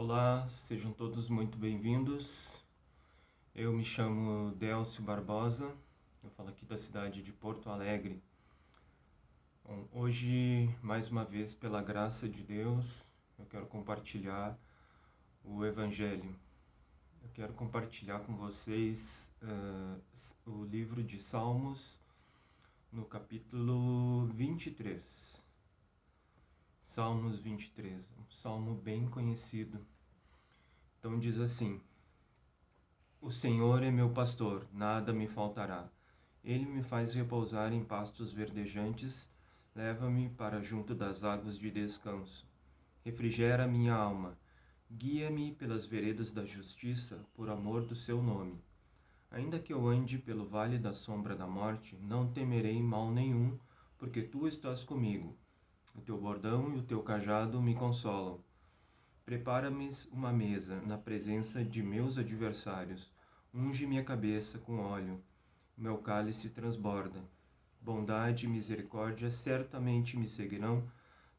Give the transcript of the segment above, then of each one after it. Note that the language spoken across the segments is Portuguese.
Olá, sejam todos muito bem-vindos. Eu me chamo Délcio Barbosa, eu falo aqui da cidade de Porto Alegre. Bom, hoje, mais uma vez, pela graça de Deus, eu quero compartilhar o Evangelho. Eu quero compartilhar com vocês o livro de Salmos, no capítulo 23. Salmos 23, um salmo bem conhecido. Então diz assim: O Senhor é meu pastor, nada me faltará. Ele me faz repousar em pastos verdejantes, leva-me para junto das águas de descanso. Refrigera minha alma, guia-me pelas veredas da justiça, por amor do seu nome. Ainda que eu ande pelo vale da sombra da morte, não temerei mal nenhum, porque tu estás comigo. O teu bordão e o teu cajado me consolam. Prepara-me uma mesa na presença de meus adversários. Unge minha cabeça com óleo. Meu cálice transborda. Bondade e misericórdia certamente me seguirão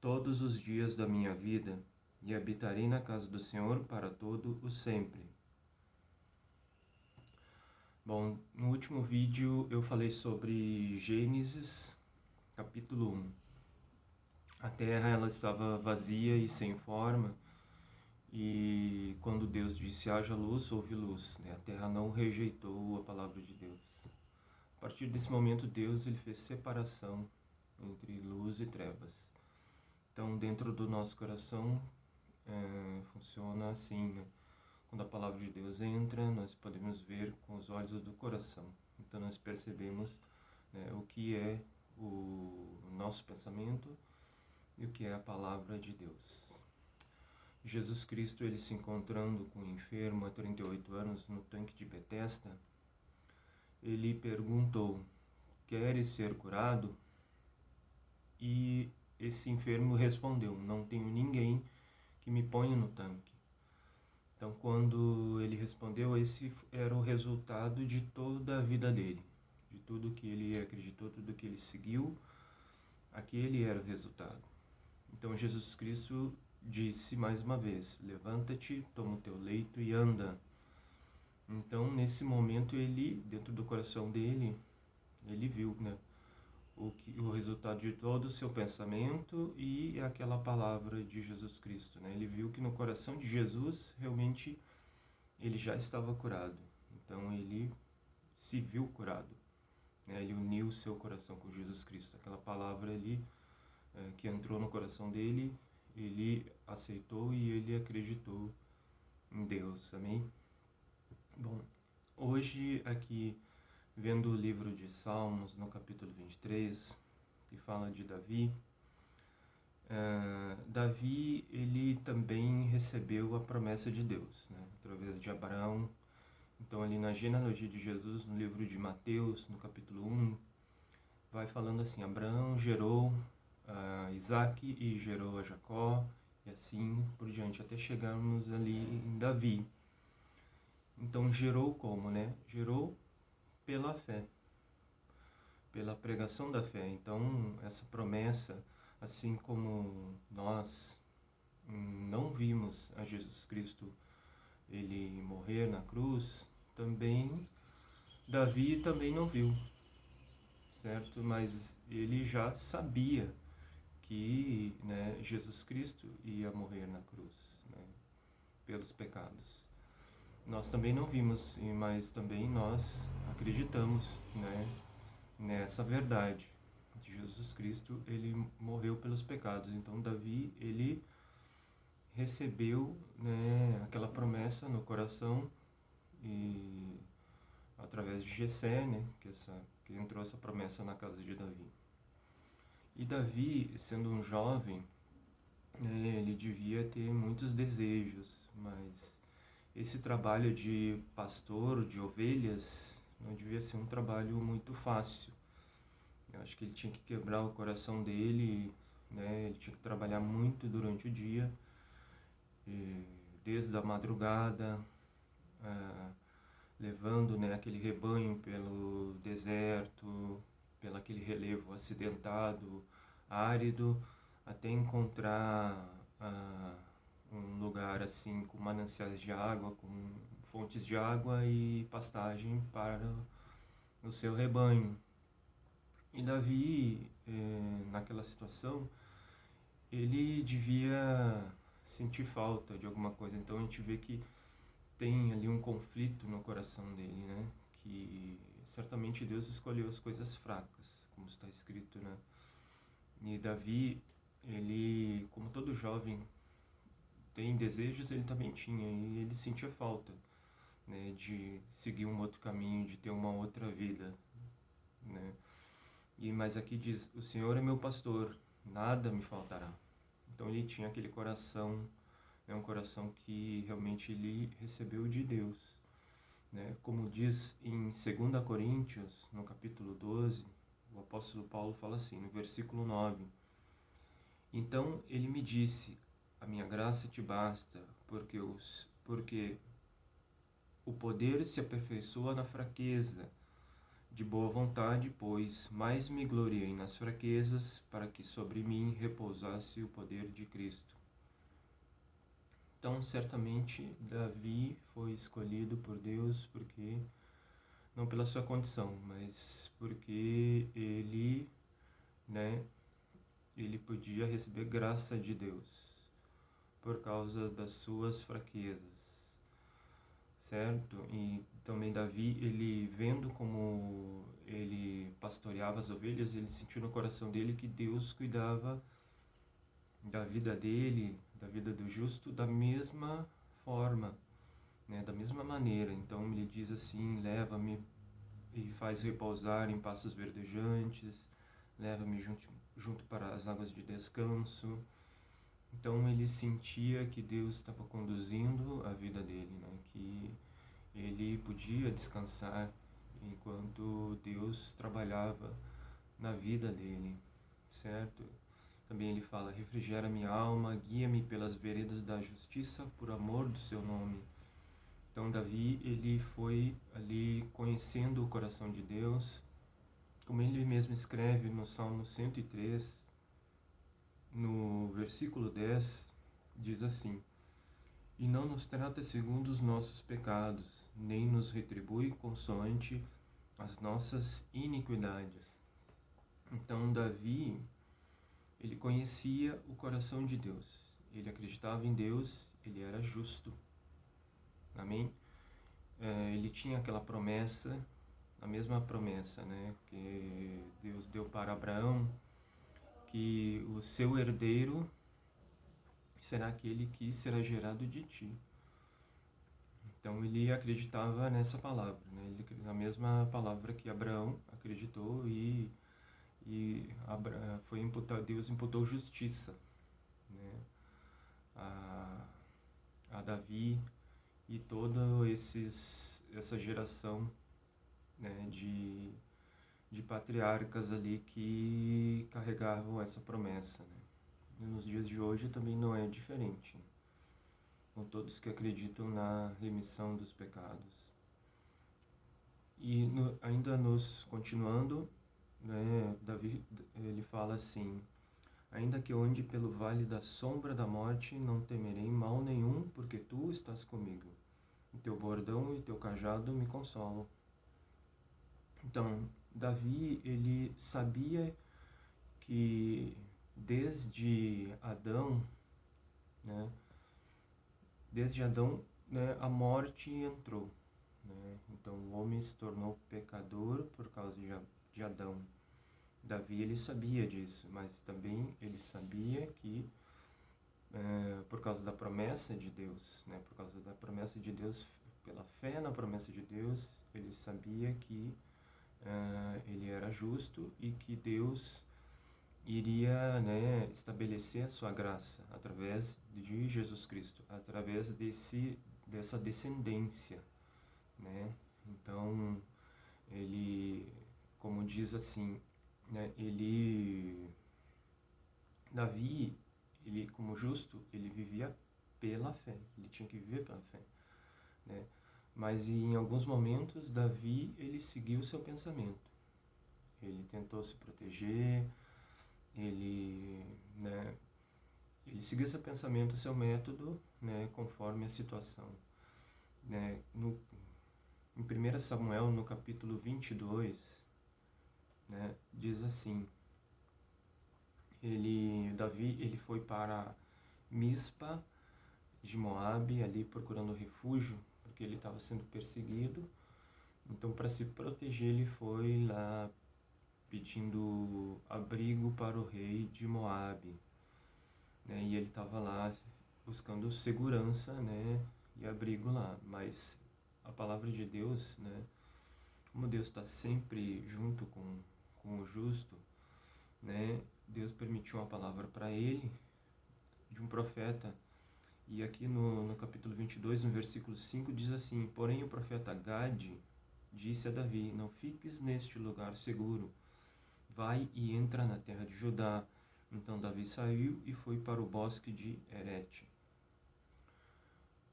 todos os dias da minha vida, e habitarei na casa do Senhor para todo o sempre. Bom, no último vídeo eu falei sobre Gênesis, capítulo 1. A terra ela estava vazia e sem forma, e quando Deus disse haja luz, houve luz. A terra não rejeitou a palavra de Deus. A partir desse momento, Deus ele fez separação entre luz e trevas. Então, dentro do nosso coração, funciona assim, né? Quando a palavra de Deus entra, nós podemos ver com os olhos do coração. Então, nós percebemos, né, o que é o nosso pensamento e o que é a palavra de Deus. Jesus Cristo, ele se encontrando com um enfermo há 38 anos no tanque de Betesda, ele perguntou: queres ser curado? E esse enfermo respondeu: não tenho ninguém que me ponha no tanque. Então, quando ele respondeu, esse era o resultado de toda a vida dele, de tudo que ele acreditou, tudo que ele seguiu, aquele era o resultado. Então, Jesus Cristo disse mais uma vez: levanta-te, toma o teu leito e anda. Então, nesse momento, ele, dentro do coração dele, ele viu, né, o resultado de todo o seu pensamento e aquela palavra de Jesus Cristo, né? Ele viu que no coração de Jesus, realmente, ele já estava curado. Então, ele se viu curado, né? Ele uniu o seu coração com Jesus Cristo. Aquela palavra ali, que entrou no coração dele, ele aceitou e ele acreditou em Deus. Amém? Bom, hoje aqui, vendo o livro de Salmos, no capítulo 23, que fala de Davi, Davi, ele também recebeu a promessa de Deus, né, através de Abraão. Então, ali na genealogia de Jesus, no livro de Mateus, no capítulo 1, vai falando assim: Abraão gerou a Isaac e gerou a Jacó, e assim por diante, até chegarmos ali em Davi. Então, gerou como, né? Gerou pela fé, pela pregação da fé. Então, essa promessa, assim como nós não vimos a Jesus Cristo ele morrer na cruz, também Davi também não viu, certo? Mas ele já sabia que, né, Jesus Cristo ia morrer na cruz, né, pelos pecados. Nós também não vimos, mas também nós acreditamos, né, nessa verdade. Jesus Cristo, ele morreu pelos pecados. Então, Davi, ele recebeu, né, aquela promessa no coração, e através de Jessé, né, que entrou essa promessa na casa de Davi. E Davi, sendo um jovem, ele devia ter muitos desejos, mas esse trabalho de pastor de ovelhas não devia ser um trabalho muito fácil. Eu acho que ele tinha que quebrar o coração dele, né? Ele tinha que trabalhar muito durante o dia, desde a madrugada, levando, né, aquele rebanho pelo deserto, pelo aquele relevo acidentado, árido, até encontrar um lugar assim com mananciais de água, com fontes de água e pastagem para o seu rebanho. E Davi, naquela situação, ele devia sentir falta de alguma coisa. Então a gente vê que tem ali um conflito no coração dele, né? Que certamente Deus escolheu as coisas fracas, como está escrito, né? E Davi, ele, como todo jovem tem desejos, ele também tinha, e ele sentia falta, né, de seguir um outro caminho, de ter uma outra vida, né? Mas aqui diz: o Senhor é meu pastor, nada me faltará. Então ele tinha aquele coração, é um coração que realmente ele recebeu de Deus, né? Como diz em 2 Coríntios, no capítulo 12, o apóstolo Paulo fala assim, no versículo 9: então ele me disse: a minha graça te basta, porque o poder se aperfeiçoa na fraqueza. De boa vontade, pois, mais me gloriei nas fraquezas, para que sobre mim repousasse o poder de Cristo. Então, certamente, Davi foi escolhido por Deus porque, não pela sua condição, mas porque ele, né, ele podia receber graça de Deus por causa das suas fraquezas, certo? E também Davi, ele vendo como ele pastoreava as ovelhas, ele sentiu no coração dele que Deus cuidava da vida dele, da vida do justo, da mesma forma, né? Da mesma maneira. Então ele diz assim: leva-me e faz repousar em pastos verdejantes, leva-me junto para as águas de descanso. Então ele sentia que Deus estava conduzindo a vida dele, né? Que ele podia descansar enquanto Deus trabalhava na vida dele, certo? Também ele fala: refrigera minha alma, guia-me pelas veredas da justiça por amor do seu nome. Então Davi, ele foi ali conhecendo o coração de Deus, como ele mesmo escreve no Salmo 103, no versículo 10, diz assim: e não nos trata segundo os nossos pecados, nem nos retribui consoante as nossas iniquidades. Então Davi, ele conhecia o coração de Deus, ele acreditava em Deus, ele era justo, amém? Ele tinha aquela promessa, a mesma promessa, né, que Deus deu para Abraão, que o seu herdeiro será aquele que será gerado de ti. Então ele acreditava nessa palavra, né? Na mesma palavra que Abraão acreditou Deus imputou justiça, né? A Davi e toda essa geração, né, de patriarcas ali que carregavam essa promessa, né? E nos dias de hoje também não é diferente, né? Com todos que acreditam na remissão dos pecados. E ainda nos continuando, né, Davi, ele fala assim: ainda que eu ande pelo vale da sombra da morte, não temerei mal nenhum, porque tu estás comigo. O teu bordão e teu cajado me consolam. Então, Davi, ele sabia que desde Adão, né, né, a morte entrou, né? Então o homem se tornou pecador por causa de Adão. Davi, ele sabia disso, mas também ele sabia que por causa da promessa de Deus, né, por causa da promessa de Deus, pela fé na promessa de Deus, ele sabia que ele era justo e que Deus iria, né, estabelecer a sua graça através de Jesus Cristo, através dessa descendência, né? Então, ele, como diz assim, né, Davi, ele como justo, ele vivia pela fé, ele tinha que viver pela fé, né? Mas em alguns momentos, Davi, ele seguiu o seu pensamento, ele tentou se proteger, ele, né, ele seguiu seu pensamento, seu método, né, conforme a situação. Né? Em 1 Samuel, no capítulo 22, né, diz assim, Davi ele foi para Mispa de Moabe, ali procurando refúgio, porque ele estava sendo perseguido. Então, para se proteger, ele foi lá pedindo abrigo para o rei de Moabe, né? E ele estava lá buscando segurança, né? E abrigo lá. Mas a palavra de Deus, né? Como Deus está sempre junto com o justo, né? Deus permitiu uma palavra para ele, de um profeta. E aqui no capítulo 22, no versículo 5, diz assim: Porém o profeta Gade disse a Davi: Não fiques neste lugar seguro, vai e entra na terra de Judá. Então Davi saiu e foi para o bosque de Herete.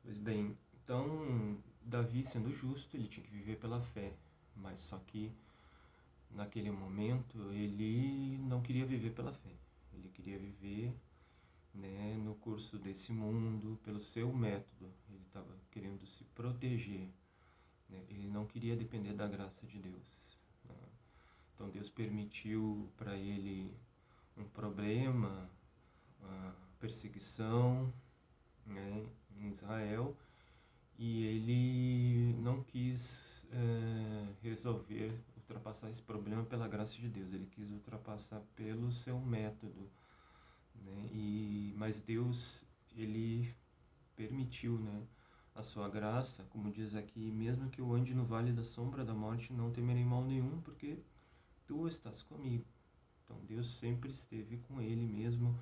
Pois bem, então Davi, sendo justo, ele tinha que viver pela fé, mas só que naquele momento ele não queria viver pela fé, ele queria viver, né, no curso desse mundo, pelo seu método. Ele estava querendo se proteger, né? Ele não queria depender da graça de Deus, né? Então Deus permitiu para ele um problema, uma perseguição, né, em Israel, e ele não quis resolver, ultrapassar esse problema pela graça de Deus. Ele quis ultrapassar pelo seu método, né? Mas Deus, ele permitiu, né, a sua graça, como diz aqui: mesmo que eu ande no vale da sombra da morte, não temerei mal nenhum, porque tu estás comigo. Então Deus sempre esteve com ele, mesmo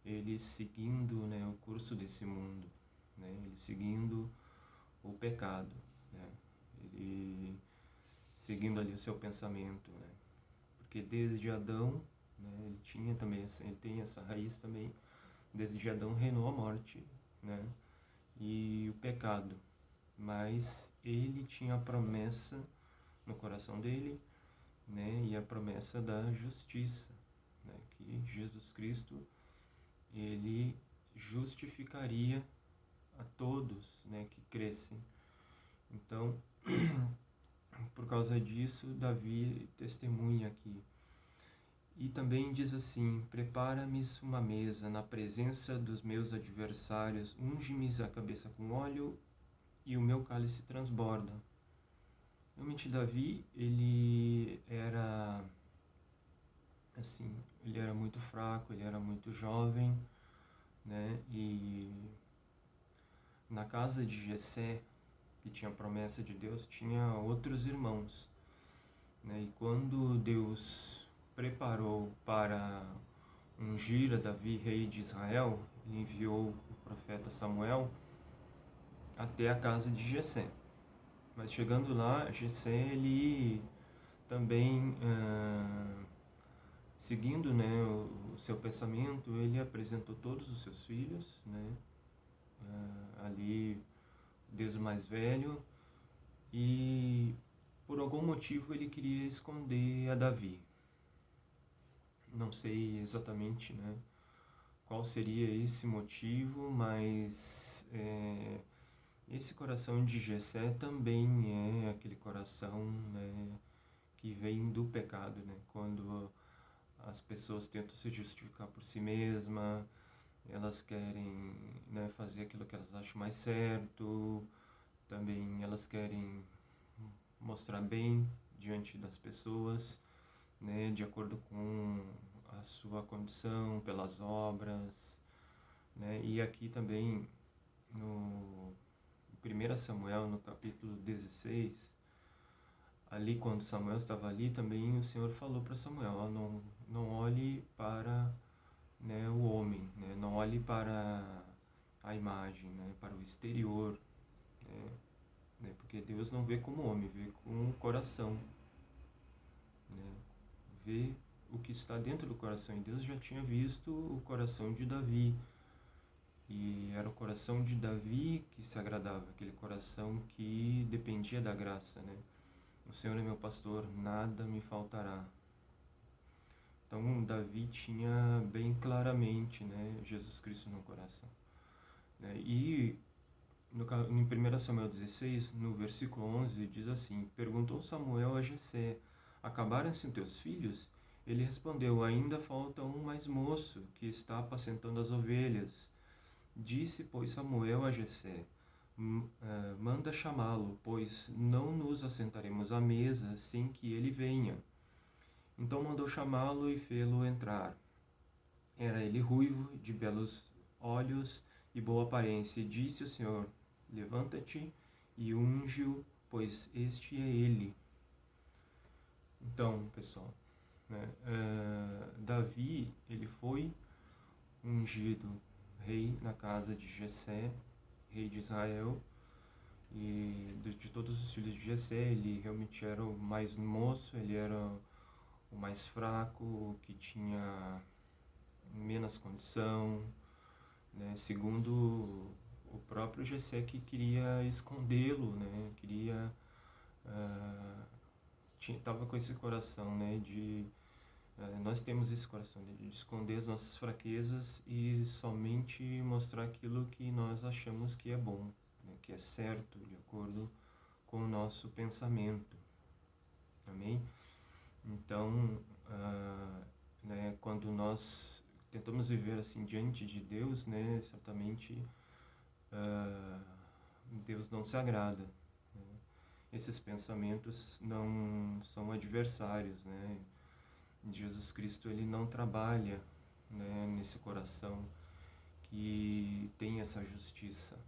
ele seguindo, né, o curso desse mundo, né, ele seguindo o pecado, né, ele seguindo ali o seu pensamento, né, porque desde Adão, né, ele tem essa raiz também. Desde Adão reinou a morte, né, e o pecado, mas ele tinha a promessa no coração dele, né, e a promessa da justiça, né, que Jesus Cristo, ele justificaria a todos, né, que crescem. Então, por causa disso, Davi testemunha aqui. E também diz assim: Prepara-me uma mesa na presença dos meus adversários, unge-me a cabeça com óleo e o meu cálice transborda. Realmente Davi, ele era assim, ele era muito fraco, ele era muito jovem, né? E na casa de Jessé, que tinha a promessa de Deus, tinha outros irmãos, né? E quando Deus preparou para ungir a Davi rei de Israel, ele enviou o profeta Samuel até a casa de Jessé. Mas chegando lá, Jessé, ele também, seguindo, né, o seu pensamento, ele apresentou todos os seus filhos, né, ali desde o mais velho, e por algum motivo ele queria esconder a Davi. Não sei exatamente, né, qual seria esse motivo, mas esse coração de Jessé também é aquele coração, né, que vem do pecado, né? Quando as pessoas tentam se justificar por si mesmas, elas querem, né, fazer aquilo que elas acham mais certo, também elas querem mostrar bem diante das pessoas, né, de acordo com a sua condição, pelas obras, né? E aqui também no 1 Samuel, no capítulo 16, ali quando Samuel estava ali, também o Senhor falou para Samuel: não olhe para, né, o homem, né, não olhe para a imagem, né, para o exterior, porque Deus não vê como homem, vê com o coração, né, vê o que está dentro do coração. E Deus já tinha visto o coração de Davi, e era o coração de Davi que se agradava, aquele coração que dependia da graça, né? O Senhor é meu pastor, nada me faltará. Então, Davi tinha bem claramente, né, Jesus Cristo no coração, né? E em 1 Samuel 16, no versículo 11, diz assim: Perguntou Samuel a Jessé: Acabaram-se os teus filhos? Ele respondeu: Ainda falta um mais moço, que está apacentando as ovelhas. Disse, pois, Samuel a Jessé: Manda chamá-lo, pois não nos assentaremos à mesa sem que ele venha. Então mandou chamá-lo e fê-lo entrar. Era ele ruivo, de belos olhos e boa aparência. E disse o Senhor: Levanta-te e unge-o, pois este é ele. Então, pessoal, né, Davi, ele foi ungido rei na casa de Jessé, rei de Israel, e de todos os filhos de Jessé, ele realmente era o mais moço, ele era o mais fraco, o que tinha menos condição, né? Segundo o próprio Jessé, que queria escondê-lo, né? Queria estava com esse coração, né? De nós temos esse coração de esconder as nossas fraquezas e somente mostrar aquilo que nós achamos que é bom, né? Que é certo, de acordo com o nosso pensamento. Amém? Então, né, quando nós tentamos viver assim diante de Deus, né, certamente Deus não se agrada, né? Esses pensamentos não são adversários, né? Jesus Cristo, ele não trabalha, né, nesse coração que tem essa justiça.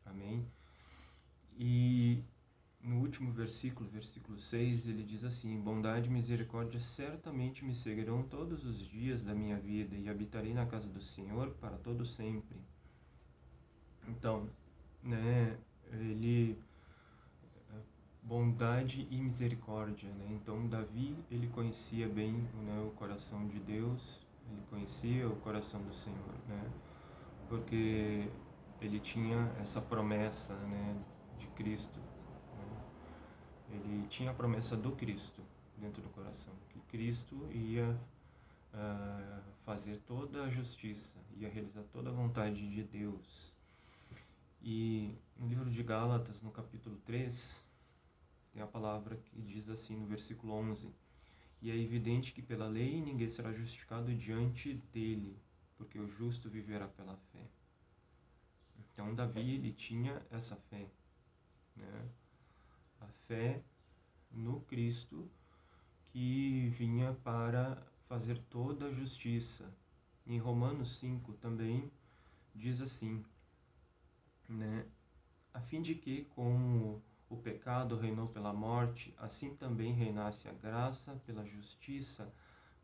Amém? E no último versículo, versículo 6, ele diz assim: Bondade e misericórdia certamente me seguirão todos os dias da minha vida, e habitarei na casa do Senhor para todo sempre. Então, né, bondade e misericórdia, né? Então, Davi, ele conhecia bem, né, o coração de Deus, ele conhecia o coração do Senhor, né? Porque ele tinha essa promessa, né, de Cristo, né? Ele tinha a promessa do Cristo dentro do coração, que Cristo ia fazer toda a justiça, ia realizar toda a vontade de Deus. E no livro de Gálatas, no capítulo 3, tem a palavra que diz assim no versículo 11: E é evidente que pela lei ninguém será justificado diante dele, porque o justo viverá pela fé. Então Davi, ele tinha essa fé, né? A fé no Cristo, que vinha para fazer toda a justiça. Em Romanos 5 também diz assim, né? A fim de que, como o pecado reinou pela morte, assim também reinasse a graça pela justiça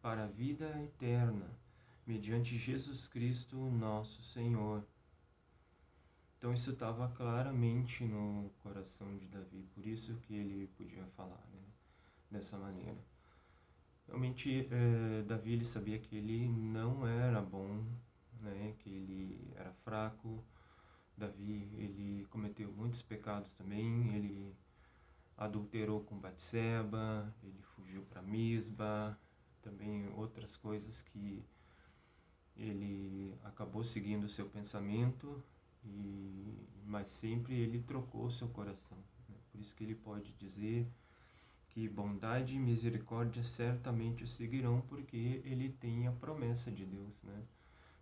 para a vida eterna, mediante Jesus Cristo, nosso Senhor. Então isso estava claramente no coração de Davi, por isso que ele podia falar, né, dessa maneira. Realmente, Davi, ele sabia que ele não era bom, né, que ele era fraco. Davi, ele cometeu muitos pecados também, ele adulterou com Batseba, ele fugiu para Misba, também outras coisas que ele acabou seguindo o seu pensamento, mas sempre ele trocou o seu coração, né? Por isso que ele pode dizer que bondade e misericórdia certamente o seguirão, porque ele tem a promessa de Deus, né?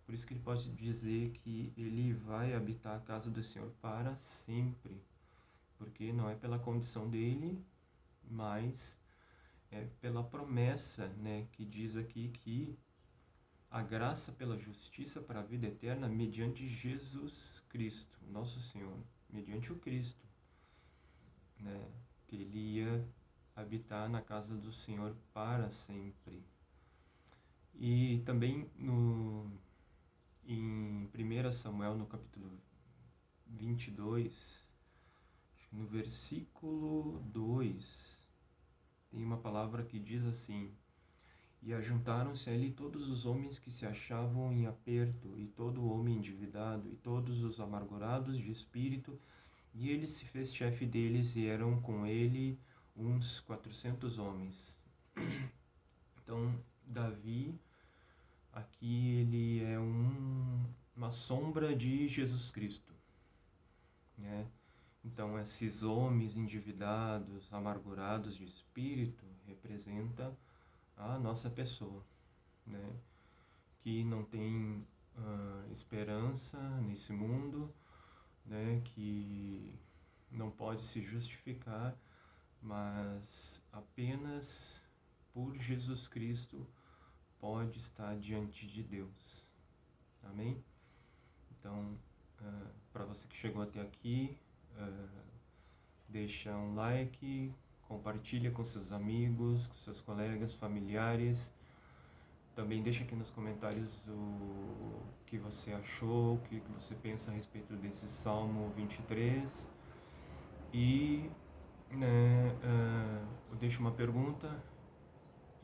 Por isso que ele pode dizer que ele vai habitar a casa do Senhor para sempre, porque não é pela condição dele, mas é pela promessa, né, que diz aqui que a graça pela justiça para a vida eterna mediante Jesus Cristo, nosso Senhor, mediante o Cristo, né, que ele ia habitar na casa do Senhor para sempre. E também em 1 Samuel, no capítulo 22, no versículo 2, tem uma palavra que diz assim: E ajuntaram-se ali todos os homens que se achavam em aperto, e todo o homem endividado, e todos os amargurados de espírito, e ele se fez chefe deles, e eram com ele uns 400 homens. Então, Davi, aqui ele é uma sombra de Jesus Cristo, né? Então, esses homens endividados, amargurados de espírito, representa a nossa pessoa, né? Que não tem esperança nesse mundo, né? Que não pode se justificar, mas apenas por Jesus Cristo pode estar diante de Deus. Amém? Então, para você que chegou até aqui, deixa um like, compartilha com seus amigos, com seus colegas, familiares. Também deixa aqui nos comentários o que você achou, o que você pensa a respeito desse Salmo 23. E eu deixo uma pergunta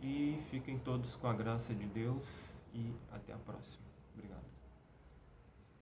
e fiquem todos com a graça de Deus e até a próxima. Obrigado.